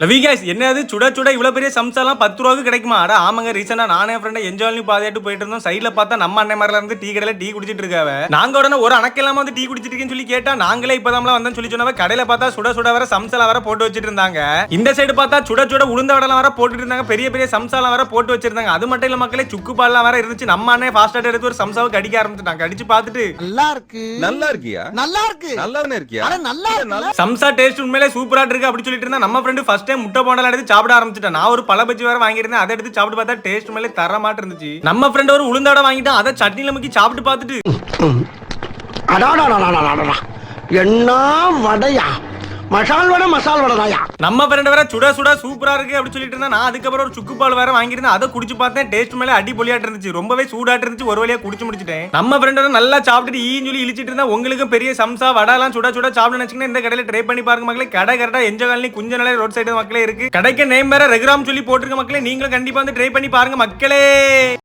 லவிகாஸ் என்னது சுட சுட இவ்வளவு பெரிய சம்சாலாம் 10 ரூபாய்க்கு கிடைக்குமா? அட ஆமாங்க, ரீசெண்டா நானே ஃப்ரெண்ட் என்ஜாய்லி பாதையாட்டு போயிட்டு இருந்தோம். சைடுல பார்த்தா நம்ம அண்ணன் மாதிரில இருந்து டீ கடையில டீ குடிச்சிட்டு இருக்காவ. நாங்க உடனே ஒரு அணக்கெல்லாம் வந்து டீ குடிச்சிட்டு இருக்கேன்னு சொல்லி கேட்டா நாங்களே இப்பதான் வந்தேன்னு சொல்லி சொன்னவ கடையில பார்த்தா சுட சுட வர சம்சால வர போட்டு வச்சிட்டு இருந்தாங்க. இந்த சைடு பார்த்தா சுட சுட உளுந்த வடலாம் வர போட்டுட்டு இருந்தாங்க. பெரிய பெரிய சம்சாலாம் வர போட்டு வச்சிருந்தாங்க. அது மட்டும் இல்ல மக்களே, சுக்கு பால்லாம் வர இருந்துச்சு. நம்ம அண்ணன் ஃபாஸ்டா எடுத்து ஒரு சம்சாவை கடிக்க ஆரம்பிச்சுட்டாங்க. கடிச்சு பார்த்துட்டு நல்லா இருக்கு, நல்லா இருக்கியா, நல்லா இருக்கு, நல்லா இருக்கியா, அட நல்லா இருக்கு. சம்சா டேஸ்ட் உண்மையிலே சூப்பரா இருக்கு அப்படி சொல்லிட்டு இருந்தா நம்ம ஃப்ரெண்ட் ஃபர்ஸ்ட் டைம் முட்டை போண்டலாம் எடுத்து சாப்பிட ஆரம்பிச்சிட்டேன். நான் ஒரு பழ பஜ்ஜி வேற வாங்கியிருந்தேன். அதை எடுத்து சாப்பிட்டு பார்த்தா டேஸ்ட் மேலே தர மாட்டு இருந்துச்சு. நம்ம ஃப்ரெண்ட் ஒரு உளுந்தாட வாங்கிட்டான். அதை சட்னில முக்கி சாப்பிட்டு பார்த்துட்டு என்ன வடையா, மசால் வடை, மசால் வடையா. நம்ம ஃப்ரெண்ட் வேற சுட சுட சூப்பரா இருக்கு அப்படி சொல்லிட்டு இருந்தா. நான் அதுக்கப்புறம் ஒரு சுக்கு பால் வேற வாங்கியிருந்தேன். அதை குடிச்சு பார்த்தேன். டேஸ்ட் மேலே அடிப்பொலியாட்டு இருந்துச்சு. ரொம்பவே சூடாட்டு இருந்துச்சு. ஒரு வழியா குடிச்சு முடிச்சிட்டேன். நம்ம ஃப்ரெண்ட் நல்லா சாப்பிட்டுட்டு ஈன்னு சொல்லி இழிச்சிட்டு இருந்தா. உங்களுக்கும் பெரிய சம்சா வடைலாம் சுட சுட சாப்பிட நினைச்சீங்கன்னா இந்த கடையில ட்ரை பண்ணி பாருங்க மக்களே. கடை கரெக்டா என்ஜாய் காலனி குஞ்ச நிலை ரோட் சைடு மக்களே இருக்கு. கடைக்கு நேம் வேற ரெகுராம் சொல்லி போட்டுருக்க மக்களே. நீங்களும் கண்டிப்பா வந்து ட்ரை பண்ணி பாருங்க மக்களே.